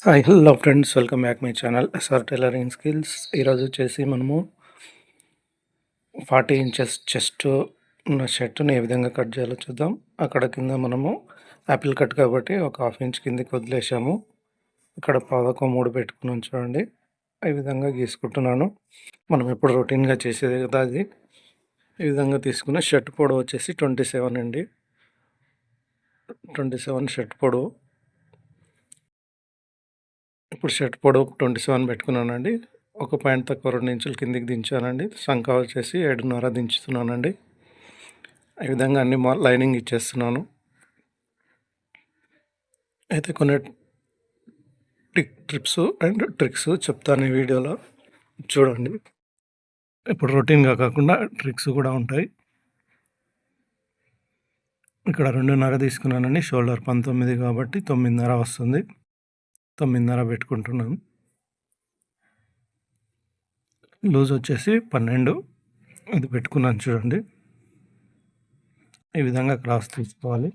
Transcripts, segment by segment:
Hi hello friends, welcome back my channel SR tailoring skills. ఈరోజు వచ్చేసి మనము 40 inches chest ఉన్న షర్ట్ని ఏ విధంగా కట్ చేయాలో చూద్దాం. అక్కడ కింద మనము యాపిల్ కట్ కాబట్టి ఒక హాఫ్ ఇంచ్ కిందికి వదిలేసాము. ఇక్కడ పాదకం 3 పెట్టుకున్నాను చూడండి. ఈ విధంగా గీసుకుంటున్నాను. మనం ఎప్పుడు రొటీన్గా చేసేది కదా అది. ఈ విధంగా తీసుకున్న షర్ట్ పొడవు వచ్చేసి 27 అండి. 27 షర్ట్ పొడవు. ఇప్పుడు షర్ట్ పొడవు 27 పెట్టుకున్నానండి. ఒక పాయింట్ తక్కువ 2 ఇంచులు కిందికి దించానండి. సంఖ వచ్చేసి 7.5 దించుతున్నానండి. ఈ విధంగా అన్ని లైనింగ్ ఇచ్చేస్తున్నాను. అయితే కొన్ని టిప్స్ అండ్ ట్రిక్స్ చెప్తాను ఈ వీడియోలో, చూడండి. ఇప్పుడు రొటీన్గా కాకుండా ట్రిక్స్ కూడా ఉంటాయి. ఇక్కడ 2.5 తీసుకున్నానండి. షోల్డర్ 19 కాబట్టి 9.5 వస్తుంది. 9.5 పెట్టుకుంటున్నాను. లూజ్ వచ్చేసి 12 ఇది పెట్టుకున్నాను చూడండి. ఈ విధంగా క్రాస్ తీసుకోవాలి.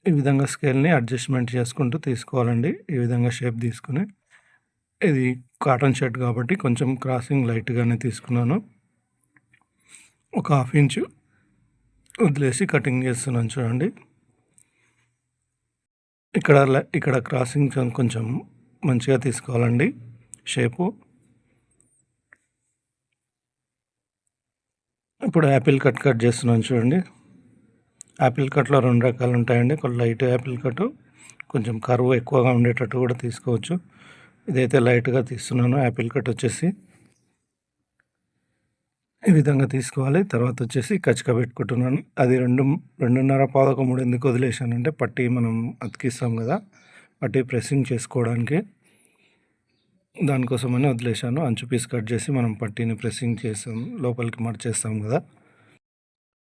ఈ విధంగా స్కేల్ని అడ్జస్ట్మెంట్ చేసుకుంటూ తీసుకోవాలండి. ఈ విధంగా షేప్ తీసుకుని, ఇది కాటన్ షర్ట్ కాబట్టి కొంచెం క్రాసింగ్ లైట్గానే తీసుకున్నాను. ఒక హాఫ్ ఇంచు వదిలేసి కటింగ్ చేస్తున్నాను చూడండి. ఇక్కడ క్రాసింగ్ కొంచెం మంచిగా తీసుకోవాలండి షేపు. ఇప్పుడు యాపిల్ కట్ చేస్తున్నాను చూడండి. యాపిల్ కట్లో 2 రకాలు ఉంటాయండి. కొంచెం లైట్ యాపిల్ కట్, కొంచెం కరువు ఎక్కువగా ఉండేటట్టు కూడా తీసుకోవచ్చు. ఇదైతే లైట్గా తీస్తున్నాను. యాపిల్ కట్ వచ్చేసి ఈ విధంగా తీసుకోవాలి. తర్వాత వచ్చేసి కచక పెట్టుకుంటున్నాను. అది 2.5 పాదకం 3 ఎందుకు వదిలేసానంటే పట్టీ మనం అతికిస్తాం కదా, పట్టీ ప్రెస్సింగ్ చేసుకోవడానికి, దానికోసమని వదిలేసాను. అంచు పీస్ కట్ చేసి మనం పట్టీని ప్రెస్సింగ్ చేస్తాం, లోపలికి మడిచేస్తాం కదా.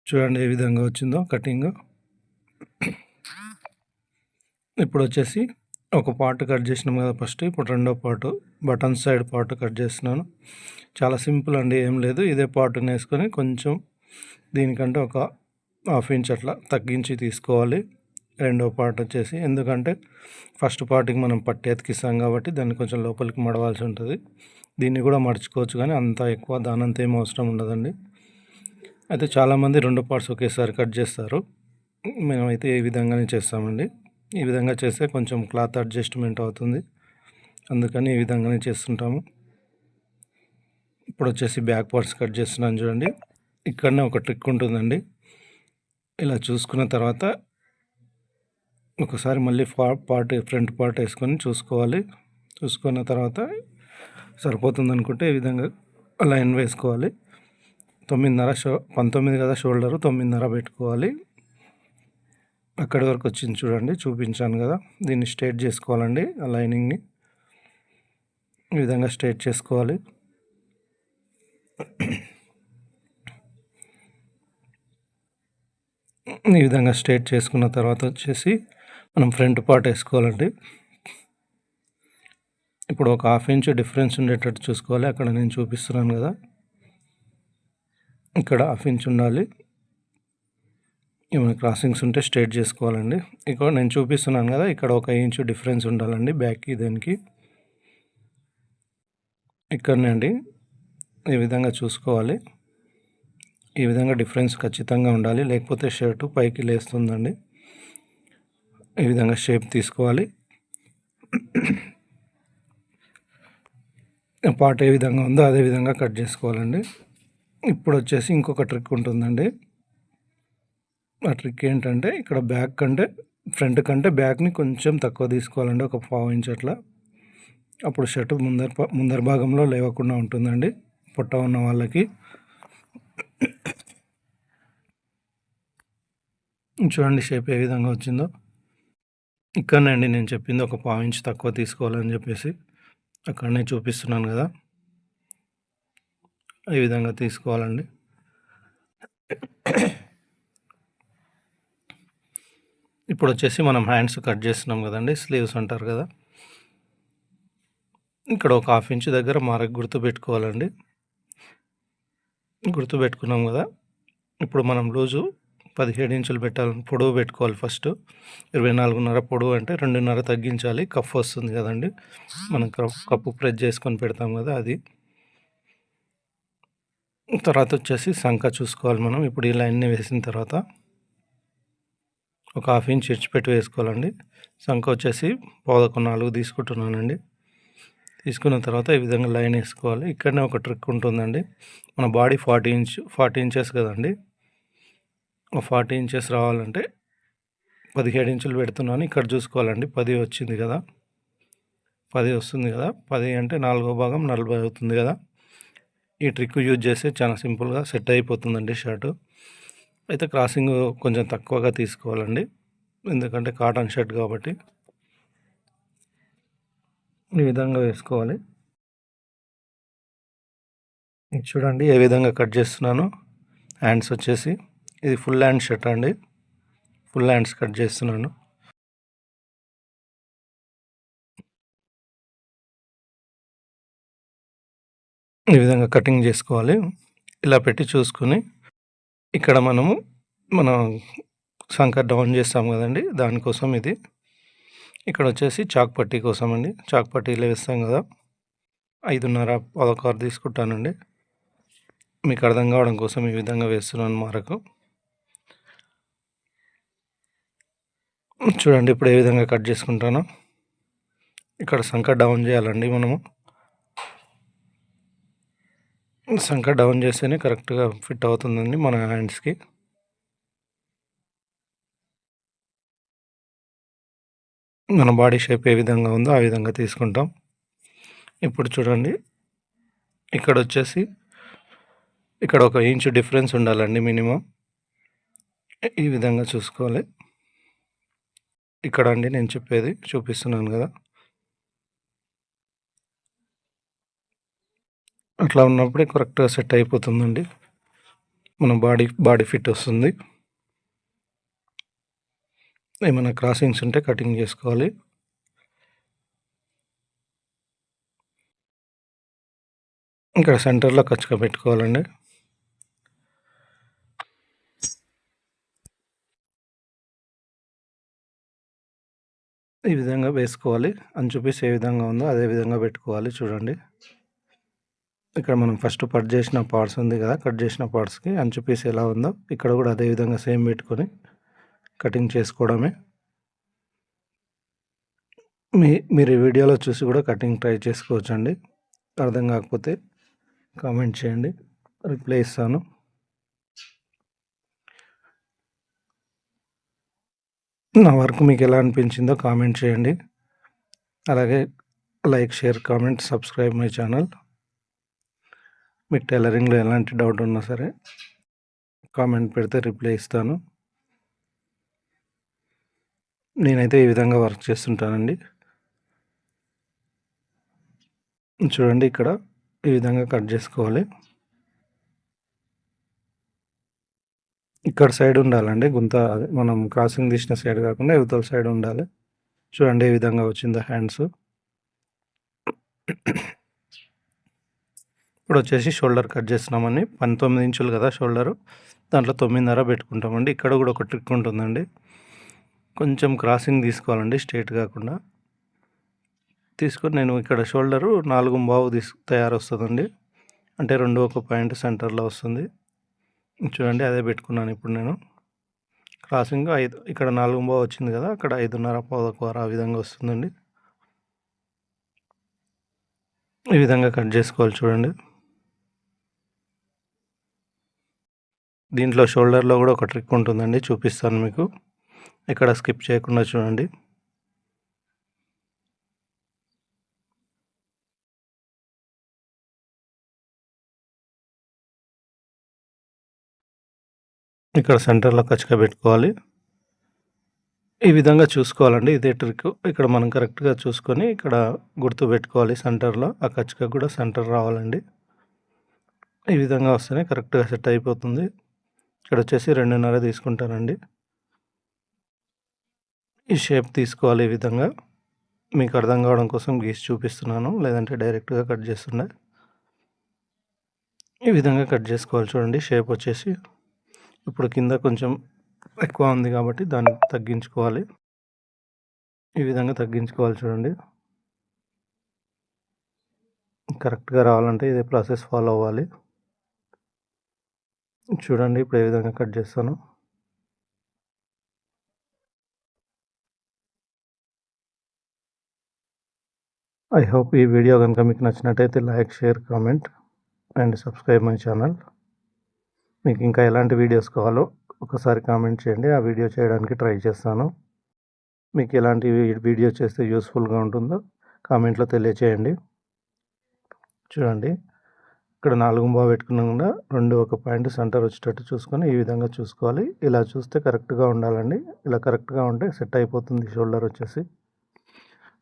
చూడండి ఏ విధంగా వచ్చిందో కటింగ్. ఇప్పుడు వచ్చేసి ఒక పార్ట్ కట్ చేసినాం కదా ఫస్ట్. ఇప్పుడు రెండో part, button side part cut చేస్తున్నాను. చాలా సింపుల్ అండి, ఏం లేదు. ఇదే పార్ట్ని వేసుకొని కొంచెం దీనికంటే ఒక హాఫ్ ఇంచ్ అట్లా తగ్గించి తీసుకోవాలి. రెండో పార్ట్ వచ్చేసి, ఎందుకంటే ఫస్ట్ పార్ట్కి మనం పట్టి అతికిస్తాం కాబట్టి దాన్ని కొంచెం లోపలికి మడవాల్సి ఉంటుంది. దీన్ని కూడా మడుచుకోవచ్చు కానీ అంత ఎక్కువ దానంత ఏం అవసరం ఉండదండి. అయితే చాలామంది 2 పార్ట్స్ ఒకేసారి కట్ చేస్తారు. మేమైతే ఈ విధంగానే చేస్తామండి. ఈ విధంగా చేస్తే కొంచెం క్లాత్ అడ్జస్ట్మెంట్ అవుతుంది, అందుకని ఈ విధంగానే చేస్తుంటాము. ఇప్పుడు వచ్చేసి బ్యాక్ పార్ట్స్ కట్ చేస్తున్నాను చూడండి. ఇక్కడనే ఒక ట్రిక్ ఉంటుందండి. ఇలా చూసుకున్న తర్వాత ఒకసారి మళ్ళీ ఫ్రంట్ పార్ట్ వేసుకొని చూసుకోవాలి. చూసుకున్న తర్వాత సరిపోతుంది అనుకుంటే ఈ విధంగా లైన్ వేసుకోవాలి. 19 కదా షోల్డరు, 9.5 పెట్టుకోవాలి. అక్కడి వరకు వచ్చింది చూడండి, చూపించాను కదా. దీన్ని స్ట్రైట్ చేసుకోవాలండి. ఆ లైనింగ్ని ఈ విధంగా స్ట్రైట్ చేసుకోవాలి. ఈ విధంగా స్ట్రైట్ చేసుకున్న తర్వాత వచ్చేసి మనం ఫ్రంట్ పార్ట్ వేసుకోవాలండి. ఇప్పుడు ఒక హాఫ్ ఇంచ్ డిఫరెన్స్ ఉండేటట్టు చూసుకోవాలి. అక్కడ నేను చూపిస్తున్నాను కదా, ఇక్కడ హాఫ్ ఇంచ్ ఉండాలి. ఏమైనా క్రాసింగ్స్ ఉంటే స్ట్రైట్ చేసుకోవాలండి. ఇక్కడ నేను చూపిస్తున్నాను కదా, ఇక్కడ 1 ఇంచు డిఫరెన్స్ ఉండాలండి బ్యాక్కి దానికి. ఇక్కడనే అండి ఈ విధంగా చూసుకోవాలి. ఈ విధంగా డిఫరెన్స్ ఖచ్చితంగా ఉండాలి, లేకపోతే షర్టు పైకి లేస్తుందండి. ఈ విధంగా షేప్ తీసుకోవాలి. పార్ట్ ఏ విధంగా ఉందో అదే విధంగా కట్ చేసుకోవాలండి. ఇప్పుడు వచ్చేసి ఇంకొక ట్రిక్ ఉంటుందండి. ఆ ట్రిక్ ఏంటంటే, ఇక్కడ బ్యాక్ కంటే ఫ్రంట్ కంటే బ్యాక్ని కొంచెం తక్కువ తీసుకోవాలండి, ఒక 1/2 ఇంచ్ అట్లా. అప్పుడు షర్టు ముందర భాగంలో లేవకుండా ఉంటుందండి పొట్ట ఉన్న వాళ్ళకి. చూడండి షేప్ ఏ విధంగా వచ్చిందో. ఇక్కడనే అండి నేను చెప్పింది, ఒక 1/2 ఇంచ్ తక్కువ తీసుకోవాలని చెప్పేసి అక్కడనే చూపిస్తున్నాను కదా. ఈ విధంగా తీసుకోవాలండి. ఇప్పుడు వచ్చేసి మనం హ్యాండ్స్ కట్ చేస్తున్నాం కదండి, స్లీవ్స్ అంటారు కదా. ఇక్కడ ఒక హాఫ్ ఇంచ్ దగ్గర మార్క్ గుర్తు పెట్టుకోవాలండి. గుర్తు పెట్టుకున్నాం కదా. ఇప్పుడు మనం లూజు 17 ఇంచులు పెట్టాలని పొడవు పెట్టుకోవాలి ఫస్ట్. 24.5 పొడవు అంటే 2.5 తగ్గించాలి. కఫ్ వస్తుంది కదండీ! మనం కప్పు ప్రెస్ చేసుకొని పెడతాం కదా అది. తర్వాత వచ్చేసి సంక చూసుకోవాలి మనం. ఇప్పుడు ఈ లైన్‌ని వేసిన తర్వాత ఒక 1/2 ఇంచ్ ఇడిచిపెట్టి వేసుకోవాలండి. సంక వచ్చేసి 4 తీసుకుంటున్నానండి. తీసుకున్న తర్వాత ఈ విధంగా లైన్ వేసుకోవాలి. ఇక్కడనే ఒక ట్రిక్ ఉంటుందండి. మన బాడీ 40 ఇంచెస్ కదండి. 40 ఇంచెస్ రావాలంటే 17 ఇంచులు పెడుతున్నాను. ఇక్కడ చూసుకోవాలండి. 10 వచ్చింది కదా, 10 వస్తుంది కదా. 10 అంటే 4వ భాగం 40 అవుతుంది కదా. ఈ ట్రిక్ యూజ్ చేస్తే చాలా సింపుల్గా సెట్ అయిపోతుందండి షర్టు. అయితే క్రాసింగ్ కొంచెం తక్కువగా తీసుకోవాలండి, ఎందుకంటే కాటన్ షర్ట్ కాబట్టి. ఈ విధంగా వేసుకోవాలి. చూడండి ఏ విధంగా కట్ చేస్తున్నాను. హ్యాండ్స్ వచ్చేసి ఇది ఫుల్ హ్యాండ్ షర్ట్ అండి. ఫుల్ హ్యాండ్స్ కట్ చేస్తున్నాను. ఈ విధంగా కటింగ్ చేసుకోవాలి. ఇలా పెట్టి చూసుకొని ఇక్కడ మనము మన సంక డౌన్ చేస్తాం కదండి, దానికోసం ఇది. ఇక్కడ వచ్చేసి చాక్ పట్టీ కోసం అండి. చాక్ పట్టీలో వేస్తాం కదా, 5.5 16 తీసుకుంటానండి. మీకు అర్థం కావడం కోసం ఈ విధంగా వేస్తున్నాను మార్కు. చూడండి ఇప్పుడు ఏ విధంగా కట్ చేసుకుంటానో. ఇక్కడ సంక డౌన్ చేయాలండి మనము. సంక డౌన్ చేస్తేనే కరెక్ట్గా ఫిట్ అవుతుందండి మన హ్యాండ్స్కి. మన బాడీ షేప్ ఏ విధంగా ఉందో ఆ విధంగా తీసుకుంటాం. ఇప్పుడు చూడండి ఇక్కడ వచ్చేసి ఇక్కడ 1 ఇంచు డిఫరెన్స్ ఉండాలండి మినిమం. ఈ విధంగా చూసుకోవాలి. ఇక్కడ అండి నేను చెప్పేది చూపిస్తున్నాను కదా, అట్లా ఉన్నప్పుడే కరెక్ట్గా సెట్ అయిపోతుందండి. మన బాడీ ఫిట్ వస్తుంది. ఏమైనా క్రాసింగ్స్ ఉంటే కటింగ్ చేసుకోవాలి. ఇక్కడ సెంటర్లో ఖచ్చితంగా పెట్టుకోవాలండి. ఈ విధంగా వేసుకోవాలి. అంచు పీస్ ఏ విధంగా ఉందో అదే విధంగా పెట్టుకోవాలి. చూడండి ఇక్కడ మనం ఫస్ట్ కట్ చేసిన పార్ట్స్ ఉంది కదా, కట్ చేసిన పార్ట్స్కి అంచు పీస్ ఎలా ఉందో ఇక్కడ కూడా అదే విధంగా సేమ్ పెట్టుకొని కటింగ్ చేసుకోవడమే. మీరు ఈ వీడియోలో చూసి కూడా కటింగ్ ట్రై చేసుకోవచ్చండి. అర్థం కాకపోతే కామెంట్ చేయండి, రిప్లై ఇస్తాను. నా వర్క్ మీకు ఎలా అనిపించిందో కామెంట్ చేయండి. అలాగే like, share, comment, subscribe my channel. మీకు టైలరింగ్లో ఎలాంటి డౌట్ ఉన్నా సరే కామెంట్ పెడితే రిప్లై ఇస్తాను. నేనైతే ఈ విధంగా వర్క్ చేస్తుంటానండి. చూడండి ఇక్కడ ఈ విధంగా కట్ చేసుకోవాలి. ఇక్కడ సైడ్ ఉండాలండి గుంత, మనం క్రాసింగ్ తీసిన సైడ్ కాకుండా ఇవతల సైడ్ ఉండాలి. చూడండి ఏ విధంగా వచ్చిందో హ్యాండ్స్. ఇప్పుడు వచ్చేసి షోల్డర్ కట్ చేస్తున్నామని. 19 ఇంచులు కదా షోల్డరు, దాంట్లో 9.5 పెట్టుకుంటామండి. ఇక్కడ కూడా ఒక ట్రిక్ ఉంటుందండి. కొంచెం క్రాసింగ్ తీసుకోవాలండి, స్ట్రైట్ కాకుండా తీసుకొని నేను ఇక్కడ షోల్డరు 4.5 తయారొస్తుందండి. అంటే 2 పాయింట్ సెంటర్లో వస్తుంది. చూడండి అదే పెట్టుకున్నాను ఇప్పుడు నేను. క్రాసింగ్ 5 ఇక్కడ 4.5 వచ్చింది కదా, అక్కడ 5.5 11 ఆ విధంగా వస్తుందండి. ఈ విధంగా కట్ చేసుకోవాలి. చూడండి దీంట్లో షోల్డర్లో కూడా ఒక ట్రిక్ ఉంటుందండి, చూపిస్తాను మీకు. ఇక్కడ స్కిప్ చేయకుండా చూడండి. ఇక్కడ సెంటర్లో కచ్చిగా పెట్టుకోవాలి. ఈ విధంగా చూసుకోవాలండి, ఇదే ట్రిక్. ఇక్కడ మనం కరెక్ట్గా చూసుకొని ఇక్కడ గుర్తు పెట్టుకోవాలి సెంటర్లో. ఆ కచ్చిగా కూడా సెంటర్ రావాలండి. ఈ విధంగా వస్తేనే కరెక్ట్గా సెట్ అయిపోతుంది. ఇక్కడ వచ్చేసి 2.5 తీసుకుంటానండి. ఈ షేప్ తీసుకోవాలి ఈ విధంగా. మీకు అర్థం కావడం కోసం గీసి చూపిస్తున్నాను, లేదంటే డైరెక్ట్గా కట్ చేస్తుండే. ఈ విధంగా కట్ చేసుకోవాలి. చూడండి షేప్ వచ్చేసి ఇప్పుడు కింద కొంచెం ఎక్కువ ఉంది కాబట్టి దాన్ని తగ్గించుకోవాలి. ఈ విధంగా తగ్గించుకోవాలి చూడండి. కరెక్ట్‌గా రావాలంటే ఇదే ప్రాసెస్ ఫాలో అవ్వాలి. చూడండి ఇప్పుడు ఏ విధంగా కట్ చేస్తానో. ఐ హోప్ ఈ వీడియో కనుక మీకు నచ్చినట్టయితే like, share, comment and subscribe my channel. మీకు ఇంకా ఎలాంటి వీడియోస్ కావాలో ఒకసారి కామెంట్ చేయండి. ఆ వీడియో చేయడానికి ట్రై చేస్తాను. మీకు ఎలాంటి వీడియో చేస్తే యూస్ఫుల్గా ఉంటుందో కామెంట్లో తెలియచేయండి. చూడండి ఇక్కడ 4 బాగా పెట్టుకున్నా 2 ఒక పాయింట్ సెంటర్ వచ్చేటట్టు చూసుకొని ఈ విధంగా చూసుకోవాలి. ఇలా చూస్తే కరెక్ట్‌గా ఉండాలండి. ఇలా కరెక్ట్‌గా ఉంటే సెట్ అయిపోతుంది షోల్డర్ వచ్చేసి.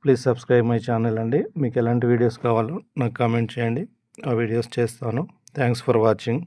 ప్లీజ్ సబ్స్క్రైబ్ మై ఛానల్ అండి. మీకు ఎలాంటి వీడియోస్ కావాలో నాకు కామెంట్ చేయండి. ఆ వీడియోస్ చేస్తాను. Thanks for watching.